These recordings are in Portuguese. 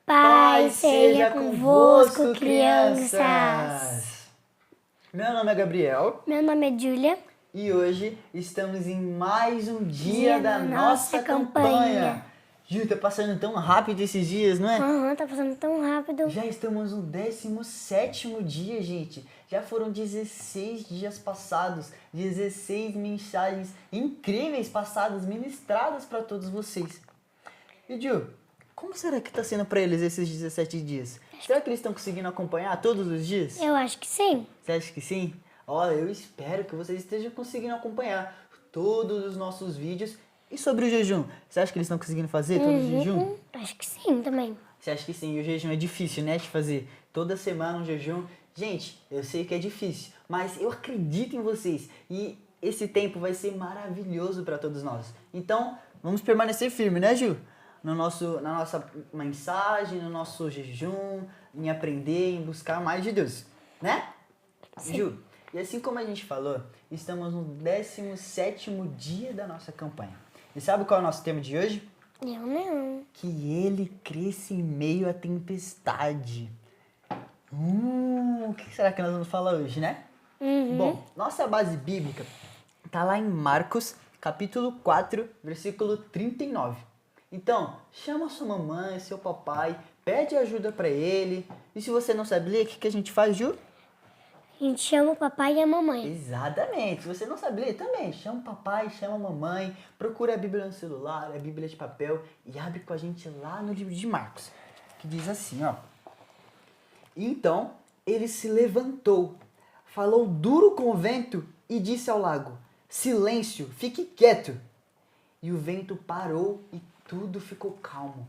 Paz seja convosco, crianças! Meu nome é Gabriel. Meu nome é Júlia. E hoje estamos em mais um dia da nossa campanha. Ju, tá passando tão rápido esses dias, não é? Tá passando tão rápido. Já estamos no 17º dia, gente. Já foram 16 dias passados, 16 mensagens incríveis passadas, ministradas para todos vocês. E Ju, como será que tá sendo para eles esses 17 dias? Será que eles estão conseguindo acompanhar todos os dias? Eu acho que sim. Você acha que sim? Olha, eu espero que vocês estejam conseguindo acompanhar todos os nossos vídeos. E sobre o jejum? Você acha que eles estão conseguindo fazer todo o jejum? Acho que sim também. Você acha que sim? E o jejum é difícil, né, de fazer? Toda semana um jejum. Gente, eu sei que é difícil, mas eu acredito em vocês. E esse tempo vai ser maravilhoso para todos nós. Então, vamos permanecer firme, né, Ju? Na nossa mensagem, no nosso jejum, em aprender, em buscar mais de Deus, né? Sim. Ju, e assim como a gente falou, estamos no 17º dia da nossa campanha. E sabe qual é o nosso tema de hoje? Eu não. Que ele cresce em meio à tempestade. O que será que nós vamos falar hoje, né? Bom, nossa base bíblica está lá em Marcos, capítulo 4, versículo 39. Então, chama sua mamãe, seu papai, pede ajuda para ele. E se você não sabe ler, o que a gente faz, Ju? A gente chama o papai e a mamãe. Exatamente. Se você não sabe ler, também chama o papai, chama a mamãe, procura a Bíblia no celular, a Bíblia de papel e abre com a gente lá no livro de Marcos, que diz assim, ó. Então, ele se levantou, falou duro com o vento e disse ao lago, silêncio, fique quieto. E o vento parou e tudo ficou calmo.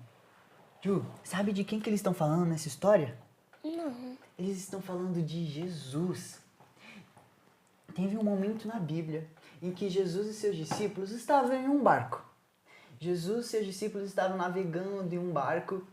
Ju, sabe de quem que eles estão falando nessa história? Não. Eles estão falando de Jesus. Teve um momento na Bíblia em que Jesus e seus discípulos estavam em um barco. Jesus e seus discípulos estavam navegando em um barco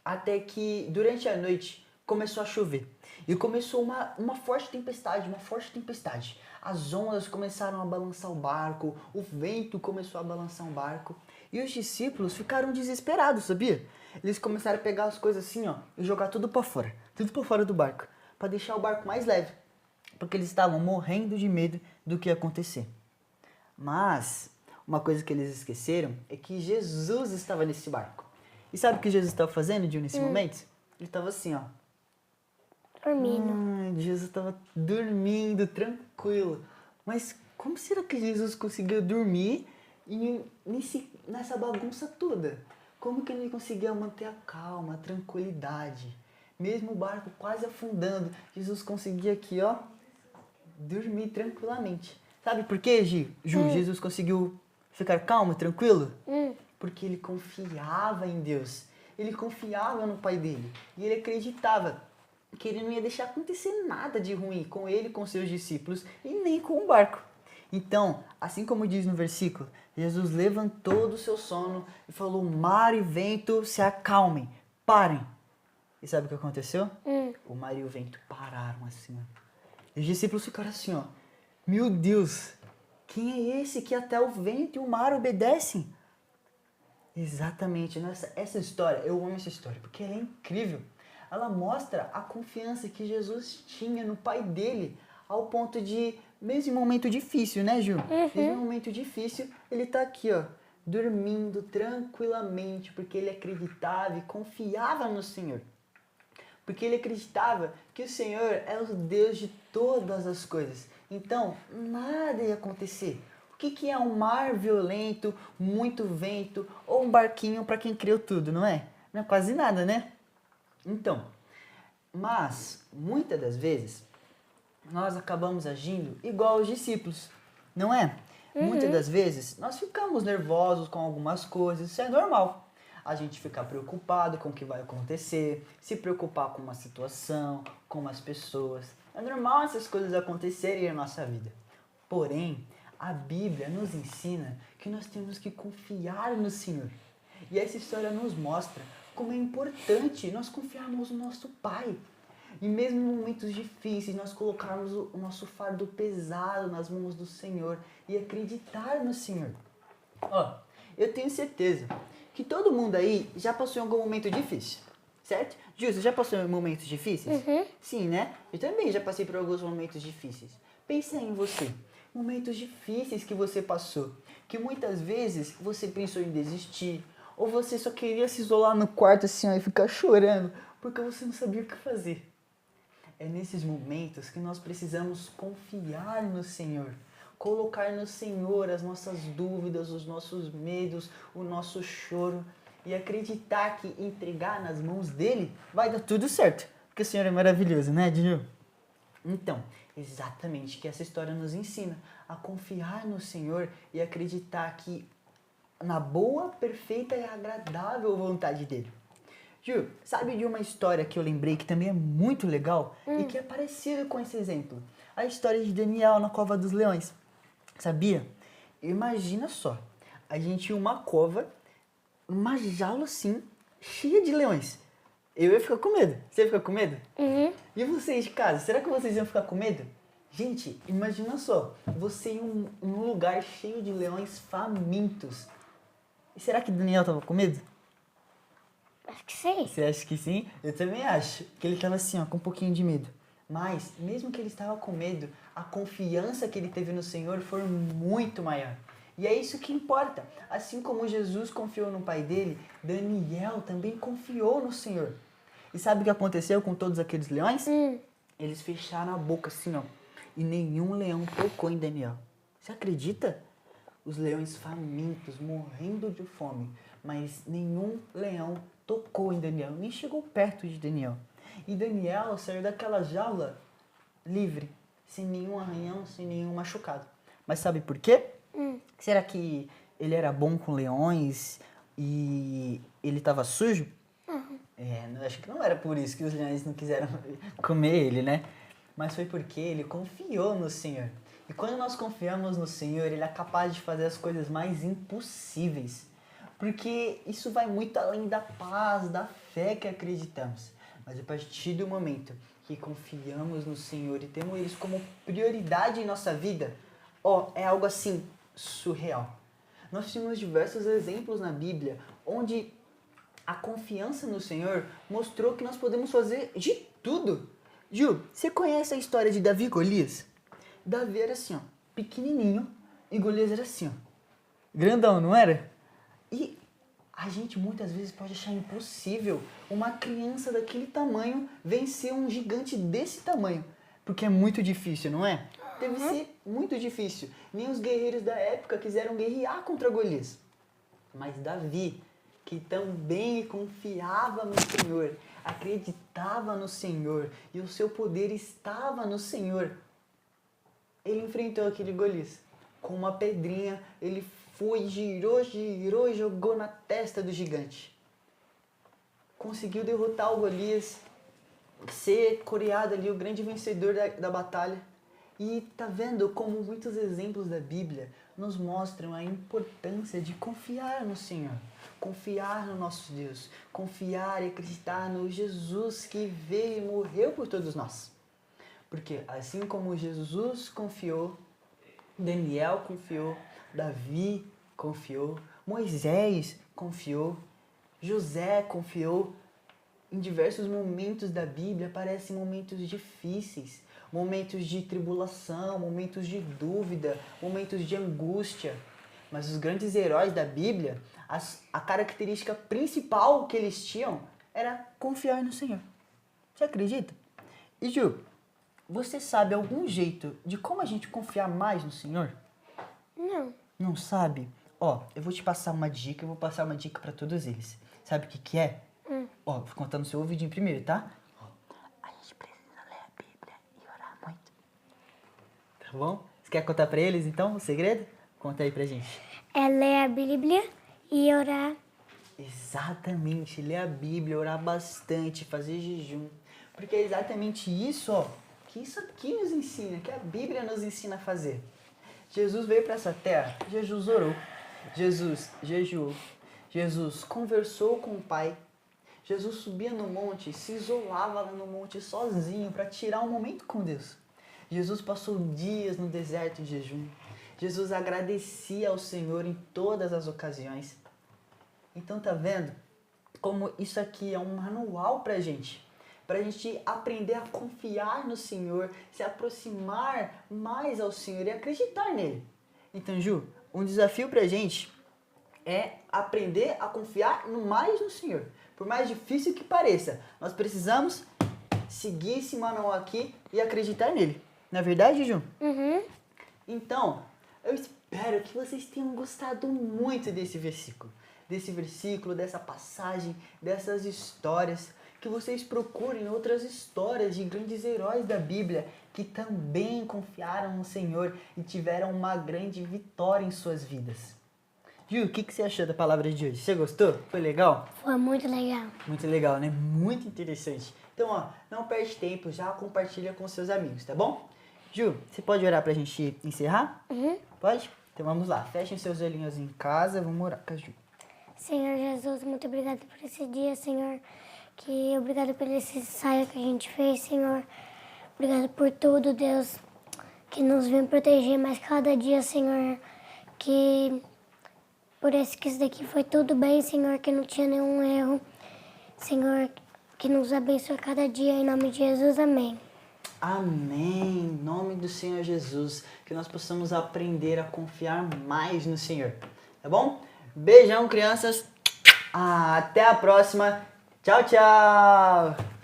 até que, durante a noite, começou a chover. E começou uma forte tempestade. As ondas começaram a balançar o barco, o vento começou a balançar o barco. E os discípulos ficaram desesperados, sabia? Eles começaram a pegar as coisas assim, ó, e jogar tudo para fora do barco, para deixar o barco mais leve, porque eles estavam morrendo de medo do que ia acontecer. Mas uma coisa que eles esqueceram é que Jesus estava nesse barco. E sabe o que Jesus estava fazendo, Gil, nesse momento? Ele estava assim, ó. Dormindo. Jesus estava dormindo, tranquilo. Mas como será que Jesus conseguiu dormir nessa bagunça toda? Como que ele conseguia manter a calma, a tranquilidade? Mesmo o barco quase afundando, Jesus conseguia aqui, ó, dormir tranquilamente. Sabe por quê, Ju? Jesus conseguiu ficar calmo e tranquilo? Porque ele confiava em Deus. Ele confiava no Pai dele. E ele acreditava que ele não ia deixar acontecer nada de ruim com ele, com seus discípulos e nem com o barco. Então, assim como diz no versículo, Jesus levantou do seu sono e falou, mar e vento se acalmem, parem. E sabe o que aconteceu? O mar e o vento pararam assim, ó. E os discípulos ficaram assim, ó. Meu Deus, quem é esse que até o vento e o mar obedecem? Exatamente, essa história, eu amo essa história, porque ela é incrível. Ela mostra a confiança que Jesus tinha no Pai dele, ao ponto de, mesmo em momento difícil, né, Ju? Mesmo em momento difícil, ele tá aqui, ó, dormindo tranquilamente, porque ele acreditava e confiava no Senhor. Porque ele acreditava que o Senhor é o Deus de todas as coisas. Então, nada ia acontecer. O que é um mar violento, muito vento, ou um barquinho para quem criou tudo, não é? Não é quase nada, né? Então, mas, muitas das vezes, nós acabamos agindo igual os discípulos, não é? Muitas das vezes, nós ficamos nervosos com algumas coisas, isso é normal. A gente ficar preocupado com o que vai acontecer, se preocupar com uma situação, com as pessoas. É normal essas coisas acontecerem na nossa vida. Porém, a Bíblia nos ensina que nós temos que confiar no Senhor. E essa história nos mostra como é importante nós confiarmos no nosso Pai. E mesmo em momentos difíceis, nós colocarmos o nosso fardo pesado nas mãos do Senhor e acreditar no Senhor. Ó, eu tenho certeza que todo mundo aí já passou em algum momento difícil. certo? Ju, você já passou por momentos difíceis? Uhum. Sim, né? Eu também já passei por alguns momentos difíceis. Pensa em você. Momentos difíceis que você passou. Que muitas vezes você pensou em desistir. Ou você só queria se isolar no quarto assim, ó, e ficar chorando. Porque você não sabia o que fazer. É nesses momentos que nós precisamos confiar no Senhor. Colocar no Senhor as nossas dúvidas, os nossos medos, o nosso choro. E acreditar que entregar nas mãos dele vai dar tudo certo. Porque o Senhor é maravilhoso, né, Dinu? Então, exatamente que essa história nos ensina a confiar no Senhor e acreditar que na boa, perfeita e agradável vontade dele. Ju, sabe de uma história que eu lembrei que também é muito legal e que é parecida com esse exemplo? A história de Daniel na cova dos leões. Sabia? Imagina só, a gente tinha uma cova, uma jaula assim, cheia de leões. Eu ia ficar com medo. Você ia ficar com medo? Uhum. E vocês de casa, será que vocês iam ficar com medo? Gente, imagina só, você em um lugar cheio de leões famintos. E será que Daniel tava com medo? Acho que sim. Você acha que sim? Eu também acho que ele tava assim, ó, com um pouquinho de medo. Mas, mesmo que ele estava com medo, a confiança que ele teve no Senhor foi muito maior. E é isso que importa. Assim como Jesus confiou no pai dele, Daniel também confiou no Senhor. E sabe o que aconteceu com todos aqueles leões? Eles fecharam a boca assim, ó. E nenhum leão tocou em Daniel. Você acredita? Os leões famintos, morrendo de fome. Mas nenhum leão tocou em Daniel, nem chegou perto de Daniel. E Daniel saiu daquela jaula livre, sem nenhum arranhão, sem nenhum machucado. Mas sabe por quê? Será que ele era bom com leões e ele estava sujo? Acho que não era por isso que os leões não quiseram comer ele, né? Mas foi porque ele confiou no Senhor. E quando nós confiamos no Senhor, Ele é capaz de fazer as coisas mais impossíveis. Porque isso vai muito além da paz, da fé que acreditamos. Mas a partir do momento que confiamos no Senhor e temos isso como prioridade em nossa vida, é algo assim surreal. Nós temos diversos exemplos na Bíblia onde a confiança no Senhor mostrou que nós podemos fazer de tudo. Ju, você conhece a história de Davi e Golias? Davi era assim, ó, pequenininho, e Golias era assim, ó, grandão, não era? E a gente muitas vezes pode achar impossível uma criança daquele tamanho vencer um gigante desse tamanho. Porque é muito difícil, não é? Deve ser muito difícil. Nem os guerreiros da época quiseram guerrear contra Golias. Mas Davi, que também confiava no Senhor, acreditava no Senhor e o seu poder estava no Senhor, ele enfrentou aquele Golias. Com uma pedrinha, ele foi, girou e jogou na testa do gigante. Conseguiu derrotar o Golias, ser coroado ali o grande vencedor da batalha. E tá vendo como muitos exemplos da Bíblia nos mostram a importância de confiar no Senhor, confiar no nosso Deus, confiar e acreditar no Jesus que veio e morreu por todos nós. Porque assim como Jesus confiou, Daniel confiou, Davi confiou, Moisés confiou, José confiou. Em diversos momentos da Bíblia aparecem momentos difíceis, momentos de tribulação, momentos de dúvida, momentos de angústia. Mas os grandes heróis da Bíblia, a característica principal que eles tinham era confiar no Senhor. Você acredita? E Ju, você sabe algum jeito de como a gente confiar mais no Senhor? Não. Não sabe? Eu vou te passar uma dica, eu vou passar uma dica para todos eles. Sabe o que é? Vou contar no seu ouvidinho primeiro, tá? A gente precisa ler a Bíblia e orar muito. Tá bom? Você quer contar pra eles, então, o segredo? Conta aí pra gente. É ler a Bíblia e orar. Exatamente, ler a Bíblia, orar bastante, fazer jejum. Porque é exatamente isso, que isso aqui nos ensina, que a Bíblia nos ensina a fazer. Jesus veio para essa terra, Jesus orou, Jesus jejuou, Jesus conversou com o Pai, Jesus subia no monte, se isolava lá no monte sozinho para tirar um momento com Deus. Jesus passou dias no deserto em jejum. Jesus agradecia ao Senhor em todas as ocasiões. Então tá vendo? como isso aqui é um manual pra gente aprender a confiar no Senhor, se aproximar mais ao Senhor e acreditar nele. Então, Ju, um desafio pra gente é aprender a confiar mais no Senhor. Por mais difícil que pareça, nós precisamos seguir esse manual aqui e acreditar nele. Não é verdade, Ju? Uhum. Então, eu espero que vocês tenham gostado muito desse versículo, dessa passagem, dessas histórias, que vocês procurem outras histórias de grandes heróis da Bíblia que também confiaram no Senhor e tiveram uma grande vitória em suas vidas. Ju, o que você achou da palavra de hoje? Você gostou? Foi legal? Foi muito legal. Muito legal, né? Muito interessante. Então, ó, não perde tempo, já compartilha com seus amigos, tá bom? Ju, você pode orar pra gente encerrar? Uhum. Pode? Então vamos lá, fechem seus olhinhos em casa, vamos orar com a Ju. Senhor Jesus, muito obrigado por esse dia, Senhor. Obrigado por esse ensaio que a gente fez, Senhor. Obrigado por tudo, Deus, que nos vem proteger mais cada dia, Senhor. Que isso daqui foi tudo bem, Senhor, que não tinha nenhum erro. Senhor, que nos abençoe cada dia, em nome de Jesus, amém. Amém, em nome do Senhor Jesus, que nós possamos aprender a confiar mais no Senhor, tá bom? Beijão, crianças, até a próxima, tchau, tchau!